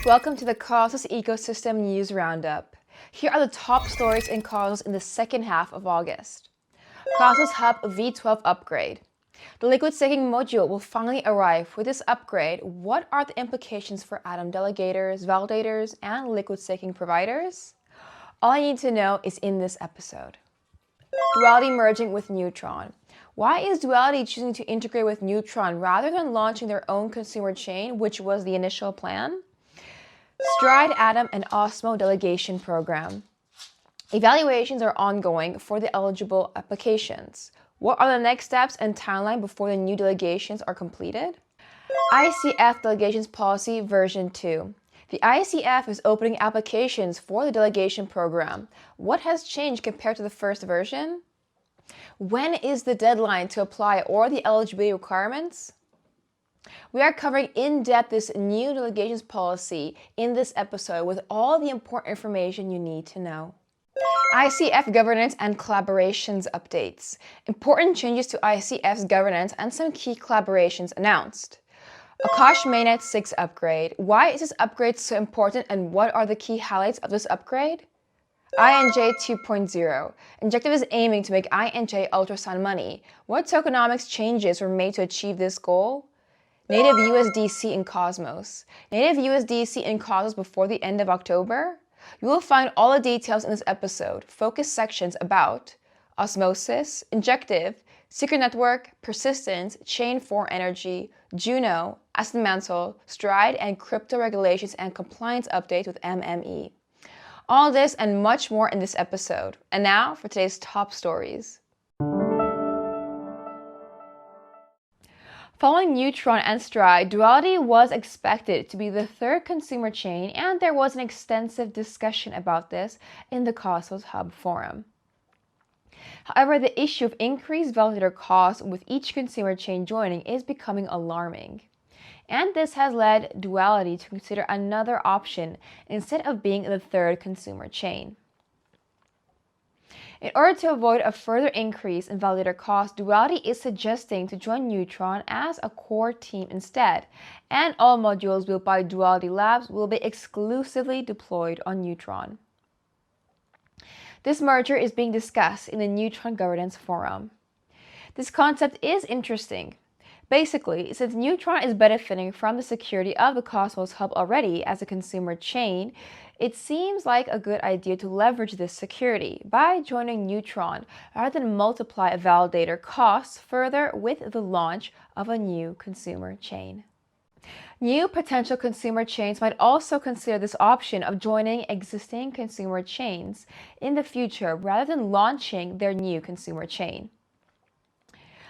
Welcome to the Cosmos Ecosystem News Roundup. Here are the top stories in Cosmos in the second half of August. Cosmos HUB V12 upgrade. The liquid staking module will finally arrive. With this upgrade, what are the implications for Atom delegators, validators, and liquid staking providers? All you need to know is in this episode. Duality merging with Neutron. Why is Duality choosing to integrate with Neutron rather than launching their own consumer chain, which was the initial plan? Stride, Atom, and OSMO delegation program. Evaluations are ongoing for the eligible applications. What are the next steps and timeline before the new delegations are completed? ICF Delegations Policy version 2. The ICF is opening applications for the delegation program. What has changed compared to the first version? When is the deadline to apply or the eligibility requirements? We are covering in depth this new delegations policy in this episode with all the important information you need to know. ICF governance and collaborations updates. Important changes to ICF's governance and some key collaborations announced. Akash mainnet 6 upgrade. Why is this upgrade so important and what are the key highlights of this upgrade? Inj 2.0. Injective is aiming to make Inj ultrasound money. What tokenomics changes were made to achieve this goal? Native USDC in Cosmos. Native USDC in Cosmos before the end of October? You will find all the details in this episode. Focus sections about Osmosis, Injective, Secret Network, Persistence, Chain 4 Energy, Juno, AssetMantle, Stride, and crypto regulations and compliance updates with MME. All this and much more in this episode. And now for today's top stories. Following Neutron and Stride, Duality was expected to be the third consumer chain, and there was an extensive discussion about this in the Cosmos HUB forum. However, the issue of increased validator costs with each consumer chain joining is becoming alarming. And this has led Duality to consider another option instead of being the third consumer chain. In order to avoid a further increase in validator costs, Duality is suggesting to join Neutron as a core team instead, and all modules built by Duality Labs will be exclusively deployed on Neutron. This merger is being discussed in the Neutron Governance Forum. This concept is interesting. Basically, since Neutron is benefiting from the security of the Cosmos HUB already as a consumer chain, it seems like a good idea to leverage this security by joining Neutron rather than multiply validator costs further with the launch of a new consumer chain. New potential consumer chains might also consider this option of joining existing consumer chains in the future rather than launching their new consumer chain.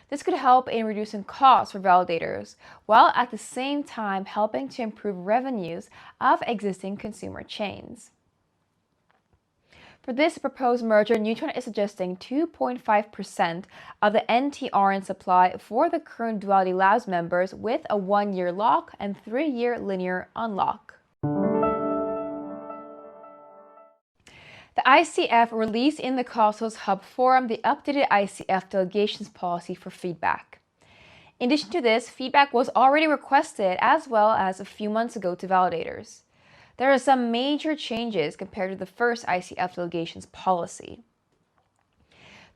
This could help in reducing costs for validators, while at the same time helping to improve revenues of existing consumer chains. For this proposed merger, Neutron is suggesting 2.5% of the NTRN supply for the current Duality Labs members with a 1-year lock and 3-year linear unlock. The ICF released in the Cosmos HUB forum the updated ICF delegations policy for feedback. In addition to this, feedback was already requested as well as a few months ago to validators. There are some major changes compared to the first ICF delegations policy.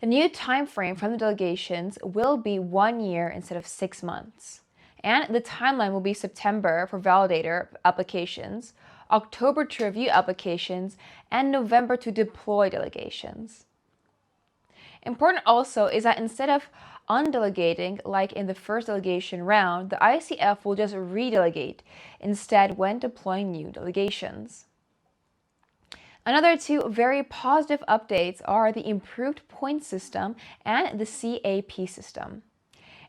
The new time frame from the delegations will be 1 year instead of 6 months. And the timeline will be September for validator applications, October to review applications, and November to deploy delegations. Important also is that instead of undelegating like in the first delegation round, the ICF will just redelegate instead when deploying new delegations. Another two very positive updates are the improved point system and the CAP system.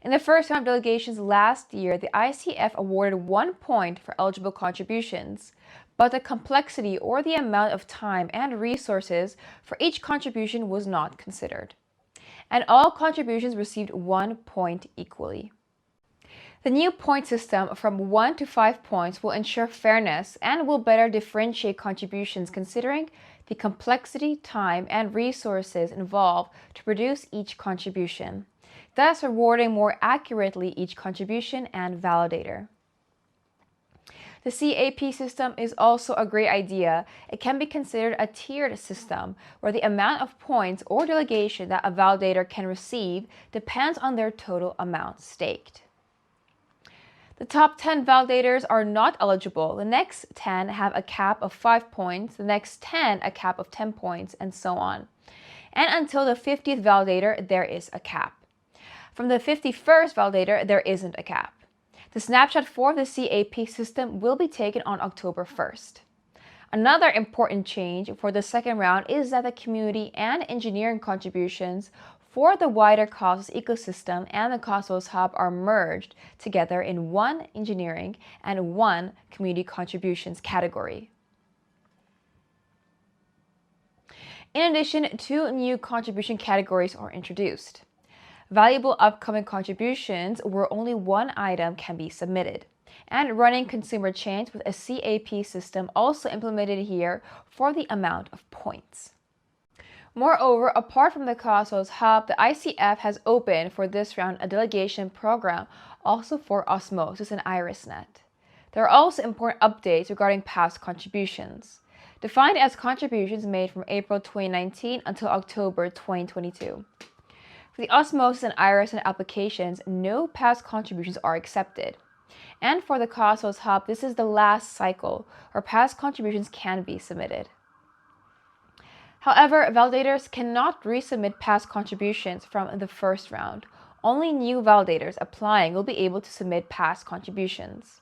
In the first round of delegations last year, the ICF awarded 1 point for eligible contributions, but the complexity or the amount of time and resources for each contribution was not considered. And all contributions received 1 point equally. The new point system from 1 to 5 points will ensure fairness and will better differentiate contributions considering the complexity, time, and resources involved to produce each contribution, thus rewarding more accurately each contribution and validator. The CAP system is also a great idea. It can be considered a tiered system where the amount of points or delegation that a validator can receive depends on their total amount staked. The top 10 validators are not eligible. The next 10 have a cap of 5 points, the next 10 a cap of 10 points, and so on. And until the 50th validator, there is a cap. From the 51st validator, there isn't a cap. The snapshot for the CAP system will be taken on October 1st. Another important change for the second round is that the community and engineering contributions for the wider Cosmos ecosystem and the Cosmos Hub are merged together in one engineering and one community contributions category. In addition, 2 new contribution categories are introduced. Valuable upcoming contributions where only one item can be submitted, and running consumer chains with a CAP system also implemented here for the amount of points. Moreover, apart from the Cosmos Hub, the ICF has opened for this round a delegation program also for Osmosis and IrisNet. There are also important updates regarding past contributions, defined as contributions made from April 2019 until October 2022. For the Osmosis and IrisNet applications, no past contributions are accepted. And for the Cosmos Hub, this is the last cycle where past contributions can be submitted. However, validators cannot resubmit past contributions from the first round. Only new validators applying will be able to submit past contributions.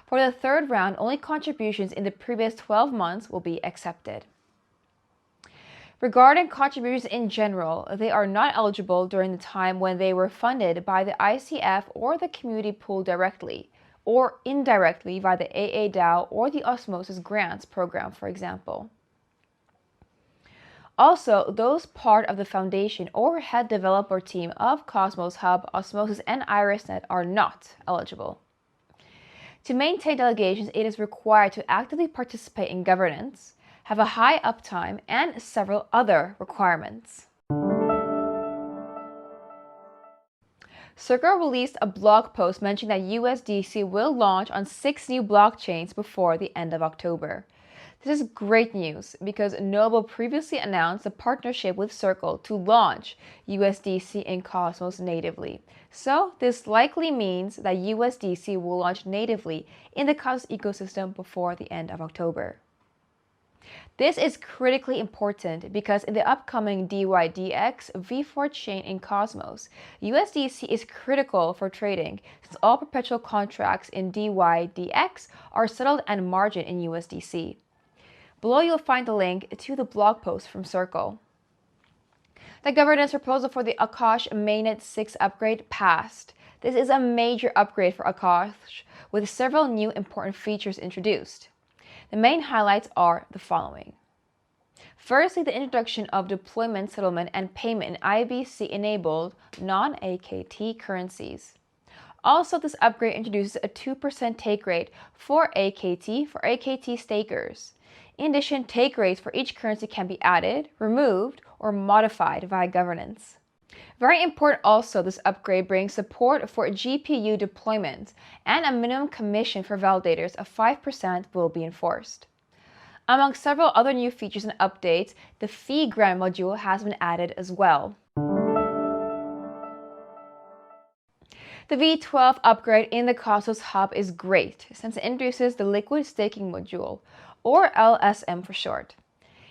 For the third round, only contributions in the previous 12 months will be accepted. Regarding contributions in general, they are not eligible during the time when they were funded by the ICF or the community pool directly, or indirectly via the AA-DAO or the Osmosis grants program, for example. Also, those part of the foundation or head developer team of Cosmos Hub, Osmosis, and IrisNet are not eligible. To maintain delegations, it is required to actively participate in governance, have a high uptime, and several other requirements. Circle released a blog post mentioning that USDC will launch on 6 new blockchains before the end of October. This is great news because Noble previously announced a partnership with Circle to launch USDC in Cosmos natively. So this likely means that USDC will launch natively in the Cosmos ecosystem before the end of October. This is critically important because in the upcoming DYDX V4 chain in Cosmos, USDC is critical for trading since all perpetual contracts in DYDX are settled and margined in USDC. Below you'll find the link to the blog post from Circle. The governance proposal for the Akash mainnet 6 upgrade passed. This is a major upgrade for Akash with several new important features introduced. The main highlights are the following. Firstly, the introduction of deployment, settlement, and payment in IBC-enabled non-AKT currencies. Also, this upgrade introduces a 2% take rate for AKT stakers. In addition, take rates for each currency can be added, removed, or modified via governance. Very important also, this upgrade brings support for GPU deployment, and a minimum commission for validators of 5% will be enforced. Among several other new features and updates, the fee grant module has been added as well. The V12 upgrade in the Cosmos Hub is great since it introduces the liquid staking module, or LSM for short.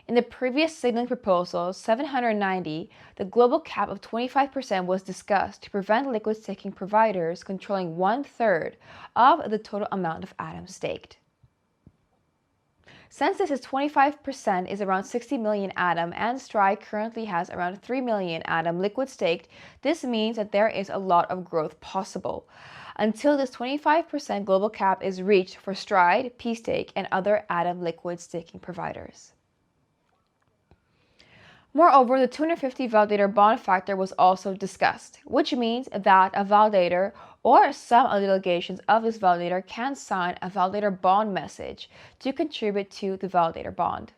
In the previous signaling proposal 790, the global cap of 25% was discussed to prevent liquid staking providers controlling 1/3 of the total amount of atoms staked. Since this is 25% is around 60 million atom and Strike currently has around 3 million atom liquid staked, this means that there is a lot of growth possible until this 25% global cap is reached for Stride, P-Stake, and other atom liquid staking providers. Moreover, the 250 validator bond factor was also discussed, which means that a validator or some of the delegations of this validator can sign a validator bond message to contribute to the validator bond.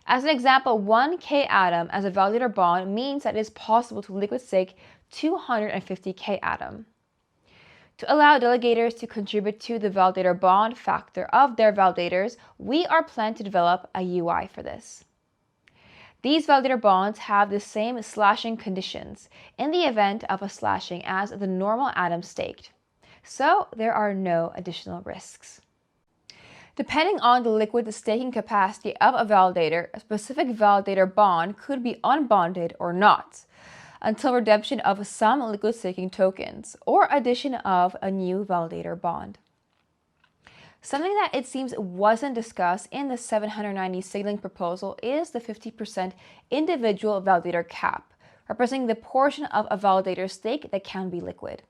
As an example, 1K atom as a validator bond means that it is possible to liquid stake 250K atom. To allow delegators to contribute to the validator bond factor of their validators, we are planning to develop a UI for this. These validator bonds have the same slashing conditions in the event of a slashing as the normal atom staked, so there are no additional risks. Depending on the liquid staking capacity of a validator, a specific validator bond could be unbonded or not, until redemption of some liquid staking tokens or addition of a new validator bond. Something that it seems wasn't discussed in the 790 signaling proposal is the 50% individual validator cap, representing the portion of a validator stake that can be liquid.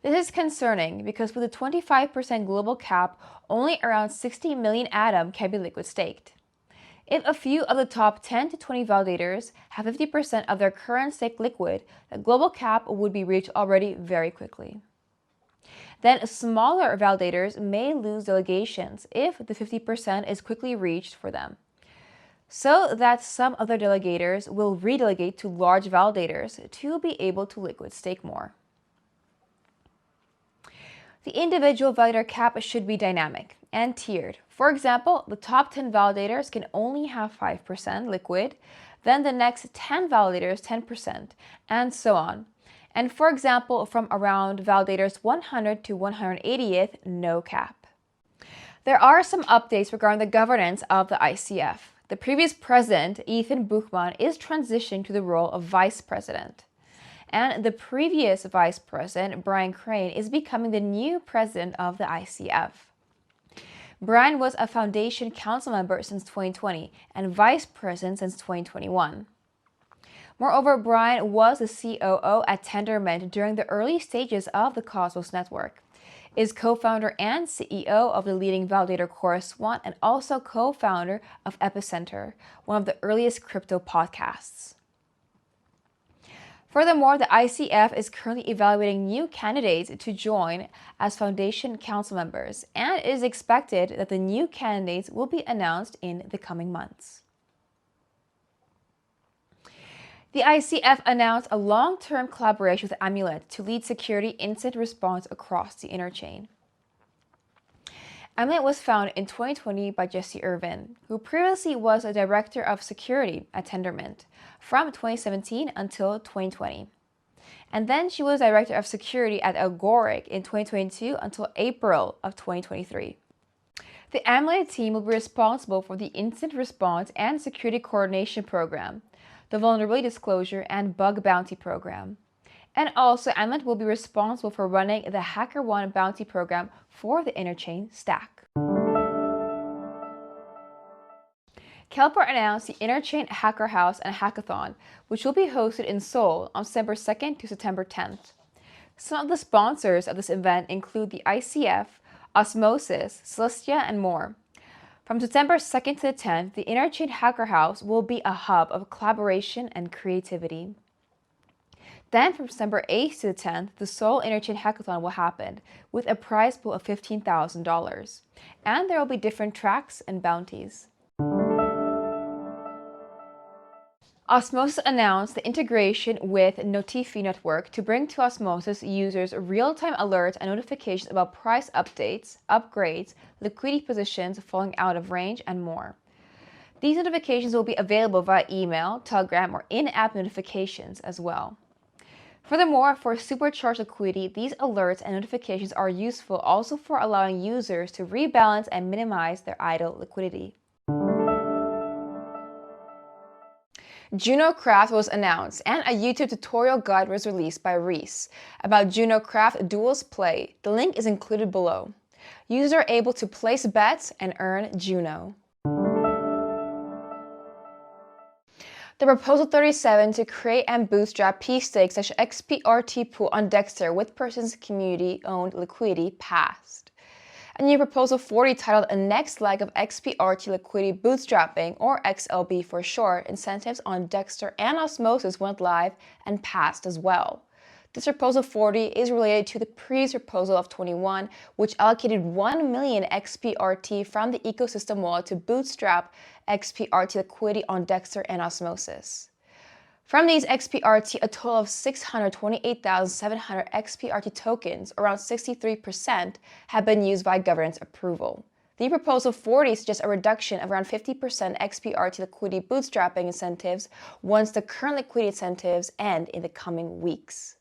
This is concerning because with a 25% global cap, only around 60 million atom can be liquid staked. If a few of the top 10 to 20 validators have 50% of their current stake liquid, the global cap would be reached already very quickly. Then smaller validators may lose delegations if the 50% is quickly reached for them, so that some other delegators will redelegate to large validators to be able to liquid stake more. The individual validator cap should be dynamic and tiered. For example, the top 10 validators can only have 5% liquid, then the next 10 validators 10%, and so on. And for example, from around validators 100 to 180th, no cap. There are some updates regarding the governance of the ICF. The previous president, Ethan Buchman, is transitioning to the role of vice president. And the previous vice president, Brian Crane, is becoming the new president of the ICF. Brian was a foundation council member since 2020 and vice president since 2021. Moreover, Brian was the COO at Tendermint during the early stages of the Cosmos network, is co-founder and CEO of the leading validator Chorus One, and also co-founder of Epicenter, one of the earliest crypto podcasts. Furthermore, the ICF is currently evaluating new candidates to join as foundation council members, and it is expected that the new candidates will be announced in the coming months. The ICF announced a long-term collaboration with Amulet to lead security incident response across the interchain. Amulet was founded in 2020 by Jesse Irvin, who previously was a director of security at Tendermint from 2017 until 2020. And then she was director of security at Agoric in 2022 until April of 2023. The Amulet team will be responsible for the incident response and security coordination program, the vulnerability disclosure and bug bounty program. And also, Amulet will be responsible for running the HackerOne bounty program for the interchain stack. Kelpar announced the Interchain Hacker House and Hackathon, which will be hosted in Seoul on September 2nd to September 10th. Some of the sponsors of this event include the ICF, Osmosis, Celestia, and more. From September 2nd to the 10th, the Interchain Hacker House will be a hub of collaboration and creativity. Then from September 8th to the 10th, the Seoul Interchain Hackathon will happen with a prize pool of $15,000. And there will be different tracks and bounties. Osmosis announced the integration with Notifi Network to bring to Osmosis users real-time alerts and notifications about price updates, upgrades, liquidity positions falling out of range, and more. These notifications will be available via email, Telegram, or in-app notifications as well. Furthermore, for supercharged liquidity, these alerts and notifications are useful also for allowing users to rebalance and minimize their idle liquidity. Juno Craft was announced, and a YouTube tutorial guide was released by Reese about Juno Craft Duels Play. The link is included below. Users are able to place bets and earn Juno. The Proposal 37 to create and bootstrap P-Stake / XPRT pool on Dexter with persons community-owned liquidity passed. A new Proposal 40 titled A Next Leg of XPRT Liquidity Bootstrapping, or XLB for short, incentives on Dexter and Osmosis went live and passed as well. This Proposal 40 is related to the previous Proposal of 21, which allocated 1 million XPRT from the ecosystem wallet to bootstrap XPRT liquidity on Dexter and Osmosis. From these XPRT, a total of 628,700 XPRT tokens, around 63%, have been used by governance approval. The Proposal 40 suggests a reduction of around 50% XPRT liquidity bootstrapping incentives once the current liquidity incentives end in the coming weeks.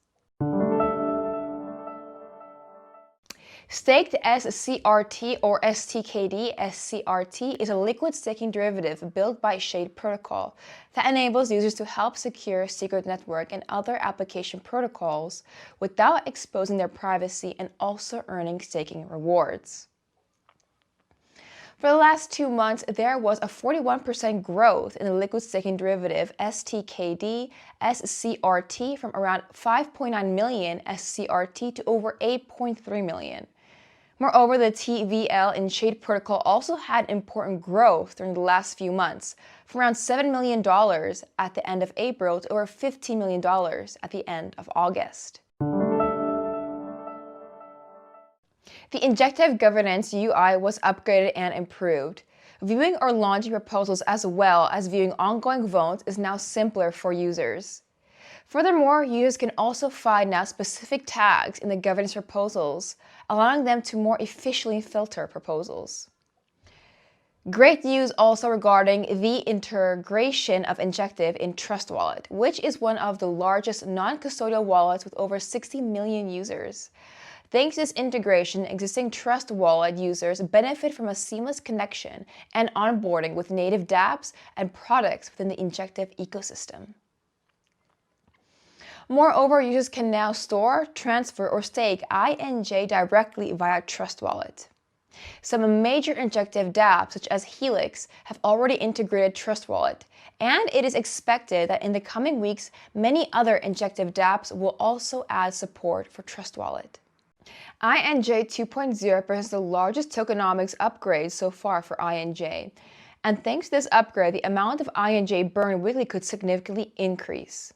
Staked SCRT or STKD SCRT is a liquid staking derivative built by Shade Protocol that enables users to help secure secret network and other application protocols without exposing their privacy and also earning staking rewards. For the last 2 months, there was a 41% growth in the liquid staking derivative STKD SCRT from around 5.9 million SCRT to over 8.3 million. Moreover, the TVL in Shade Protocol also had important growth during the last few months, from around $7 million at the end of April to over $15 million at the end of August. The Injective governance UI was upgraded and improved. Viewing or launching proposals as well as viewing ongoing votes is now simpler for users. Furthermore, users can also find now specific tags in the governance proposals, allowing them to more efficiently filter proposals. Great news also regarding the integration of Injective in Trust Wallet, which is one of the largest non-custodial wallets with over 60 million users. Thanks to this integration, existing Trust Wallet users benefit from a seamless connection and onboarding with native dApps and products within the Injective ecosystem. Moreover, users can now store, transfer, or stake INJ directly via Trust Wallet. Some major Injective dApps, such as Helix, have already integrated Trust Wallet, and it is expected that in the coming weeks, many other Injective dApps will also add support for Trust Wallet. Inj 2.0 represents the largest tokenomics upgrade so far for INJ, and thanks to this upgrade, the amount of INJ burned weekly could significantly increase.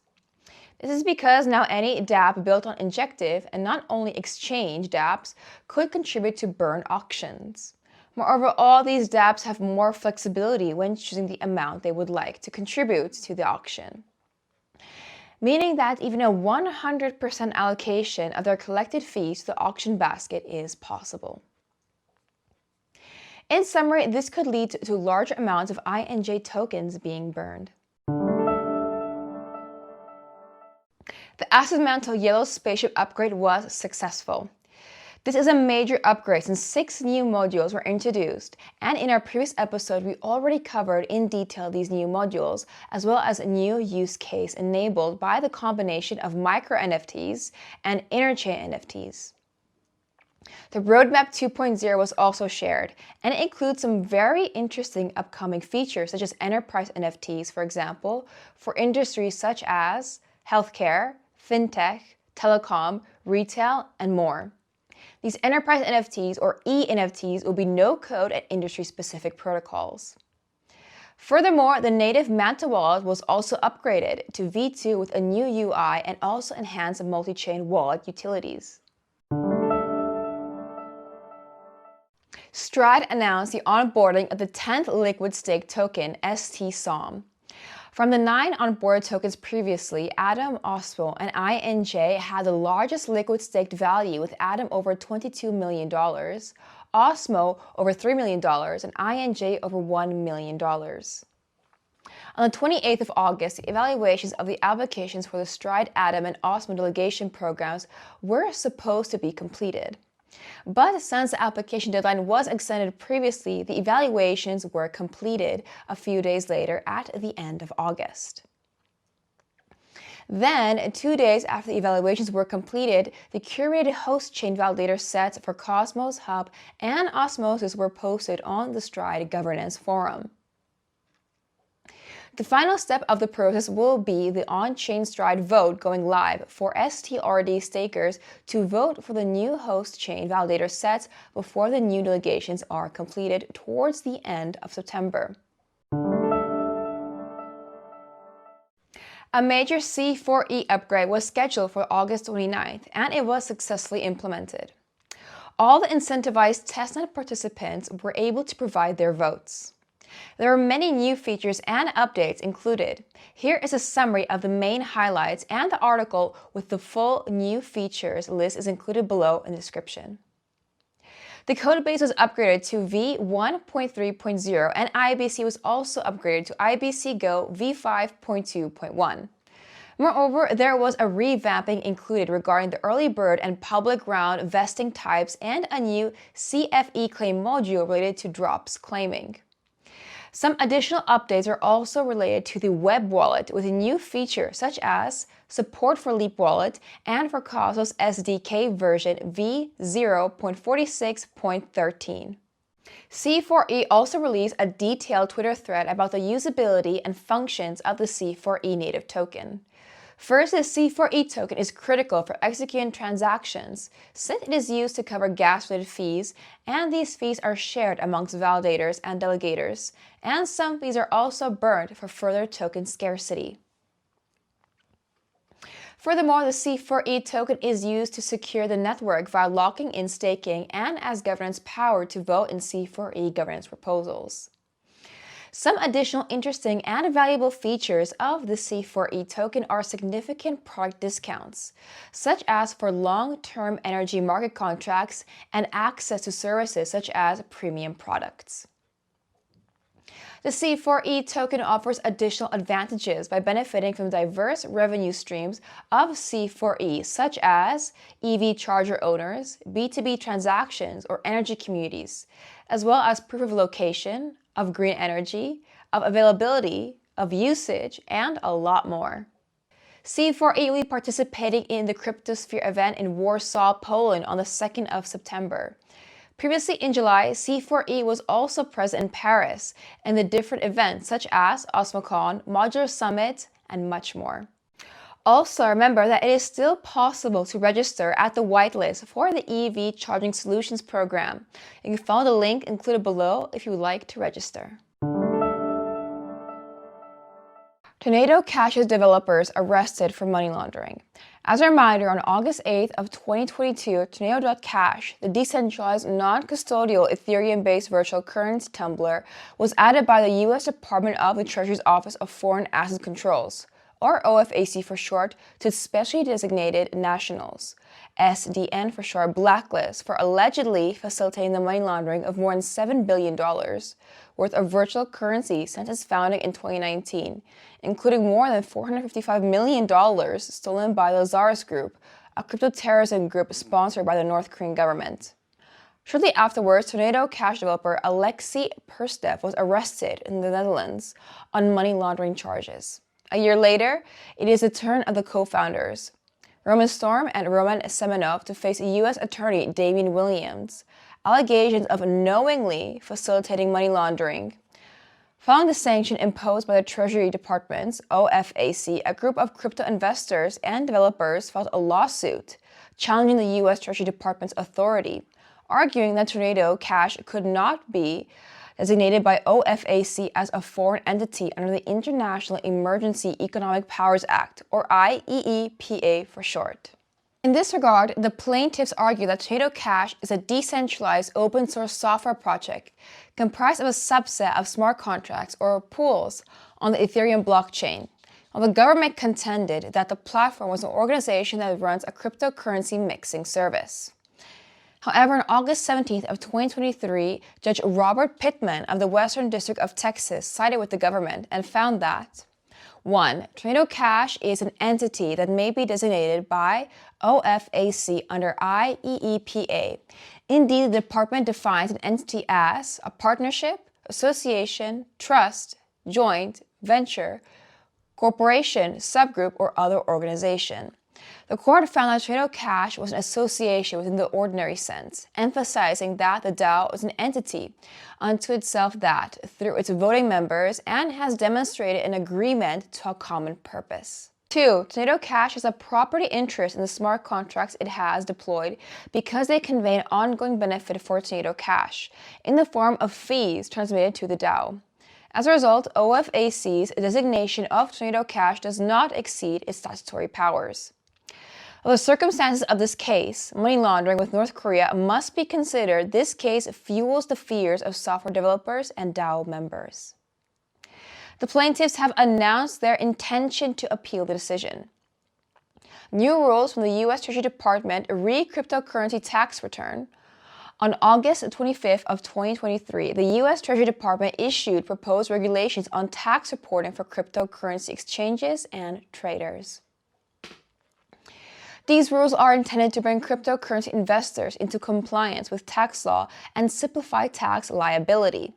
This is because now any dApp built on Injective, and not only exchange dApps, could contribute to burn auctions. Moreover, all these dApps have more flexibility when choosing the amount they would like to contribute to the auction, meaning that even a 100% allocation of their collected fees to the auction basket is possible. In summary, this could lead to large amounts of INJ tokens being burned. The AssetMantle Yellow Spaceship upgrade was successful. This is a major upgrade since 6 new modules were introduced, and in our previous episode we already covered in detail these new modules, as well as a new use case enabled by the combination of micro NFTs and interchain NFTs. The Roadmap 2.0 was also shared, and it includes some very interesting upcoming features such as enterprise NFTs, for example, for industries such as healthcare, fintech, telecom, retail, and more. These enterprise NFTs or e-NFTs will be no-code and industry-specific protocols. Furthermore, the native Manta wallet was also upgraded to V2 with a new UI and also enhanced multi-chain wallet utilities. Stride announced the onboarding of the 10th liquid stake token, st-SOM. From the 9 onboarded tokens previously, Atom, OSMO, and INJ had the largest liquid staked value, with Atom over $22 million, OSMO over $3 million, and INJ over $1 million. On the 28th of August, the evaluations of the applications for the Stride, Atom, and OSMO delegation programs were supposed to be completed. But since the application deadline was extended previously, the evaluations were completed a few days later at the end of August. Then, 2 days after the evaluations were completed, the curated host chain validator sets for Cosmos, HUB, and Osmosis were posted on the Stride governance forum. The final step of the process will be the on-chain Stride vote going live for STRD stakers to vote for the new host chain validator sets before the new delegations are completed towards the end of September. A major C4E upgrade was scheduled for August 29th, and it was successfully implemented. All the incentivized testnet participants were able to provide their votes. There are many new features and updates included. Here is a summary of the main highlights, and the article with the full new features list is included below in the description. The codebase was upgraded to v1.3.0 and IBC was also upgraded to IBC Go v5.2.1. Moreover, there was a revamping included regarding the early bird and public round vesting types and a new CFE claim module related to drops claiming. Some additional updates are also related to the web wallet with a new feature such as support for Leap Wallet and for Cosmos SDK version v0.46.13. C4E also released a detailed Twitter thread about the usability and functions of the C4E native token. First, the C4E token is critical for executing transactions since it is used to cover gas-related fees, and these fees are shared amongst validators and delegators, and some fees are also burned for further token scarcity. Furthermore, the C4E token is used to secure the network via locking in staking and as governance power to vote in C4E governance proposals. Some additional interesting and valuable features of the C4E token are significant product discounts, such as for long-term energy market contracts and access to services such as premium products. The C4E token offers additional advantages by benefiting from diverse revenue streams of C4E, such as EV charger owners, B2B transactions or energy communities, as well as proof of location, of green energy, of availability, of usage, and a lot more. C4E will be participating in the Cryptosphere event in Warsaw, Poland on the 2nd of September. Previously in July, C4E was also present in Paris and the different events such as OSMOCon, Modular Summit, and much more. Also, remember that it is still possible to register at the whitelist for the EV Charging Solutions program. You can follow the link included below if you would like to register. Tornado Cash's developers arrested for money laundering. As a reminder, on August 8th of 2022, Tornado.Cash, the decentralized non-custodial Ethereum-based virtual currency tumbler, was added by the U.S. Department of the Treasury's Office of Foreign Assets Controls, or OFAC for short, to specially designated nationals, SDN for short, blacklist for allegedly facilitating the money laundering of more than $7 billion worth of virtual currency since its founding in 2019, including more than $455 million stolen by the Lazarus Group, a crypto-terrorism group sponsored by the North Korean government. Shortly afterwards, Tornado Cash developer Alexei Perstev was arrested in the Netherlands on money laundering charges. A year later, it is the turn of the co-founders, Roman Storm and Roman Semenov, to face U.S. Attorney Damian Williams, allegations of knowingly facilitating money laundering. Following the sanction imposed by the Treasury Department's OFAC, a group of crypto investors and developers filed a lawsuit challenging the U.S. Treasury Department's authority, arguing that Tornado Cash could not be designated by OFAC as a foreign entity under the International Emergency Economic Powers Act, or IEEPA for short. In this regard, the plaintiffs argue that Tornado Cash is a decentralized open-source software project comprised of a subset of smart contracts or pools on the Ethereum blockchain, while the government contended that the platform was an organization that runs a cryptocurrency mixing service. However, on August 17th of 2023, Judge Robert Pittman of the Western District of Texas sided with the government and found that 1. Tornado Cash is an entity that may be designated by OFAC under IEEPA. Indeed, the department defines an entity as a partnership, association, trust, joint, venture, corporation, subgroup, or other organization. The court found that Tornado Cash was an association within the ordinary sense, emphasizing that the DAO is an entity unto itself that, through its voting members, and has demonstrated an agreement to a common purpose. 2. Tornado Cash has a property interest in the smart contracts it has deployed because they convey an ongoing benefit for Tornado Cash in the form of fees transmitted to the DAO. As a result, OFAC's designation of Tornado Cash does not exceed its statutory powers. While the circumstances of this case, money laundering with North Korea, must be considered, this case fuels the fears of software developers and DAO members. The plaintiffs have announced their intention to appeal the decision. New rules from the U.S. Treasury Department re-cryptocurrency tax return. On August 25th of 2023, the U.S. Treasury Department issued proposed regulations on tax reporting for cryptocurrency exchanges and traders. These rules are intended to bring cryptocurrency investors into compliance with tax law and simplify tax liability.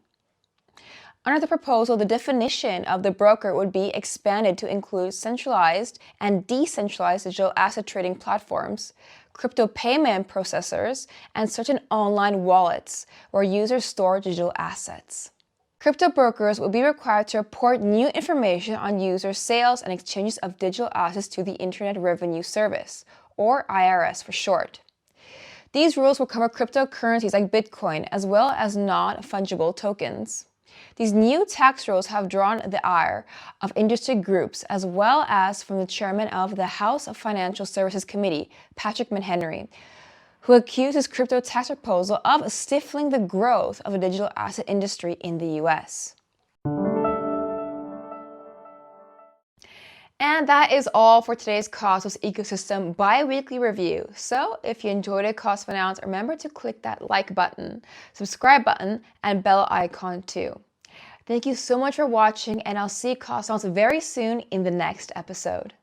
Under the proposal, the definition of the broker would be expanded to include centralized and decentralized digital asset trading platforms, crypto payment processors, and certain online wallets where users store digital assets. Crypto brokers will be required to report new information on user sales and exchanges of digital assets to the Internet Revenue Service, or IRS for short. These rules will cover cryptocurrencies like Bitcoin as well as non-fungible tokens. These new tax rules have drawn the ire of industry groups as well as from the chairman of the House Financial Services Committee, Patrick McHenry, who accused his crypto tax proposal of stifling the growth of the digital asset industry in the US. And that is all for today's Cosmos Ecosystem bi-weekly review. So if you enjoyed it, Cosmonauts, remember to click that like button, subscribe button, and bell icon too. Thank you so much for watching, and I'll see you Cosmonauts very soon in the next episode.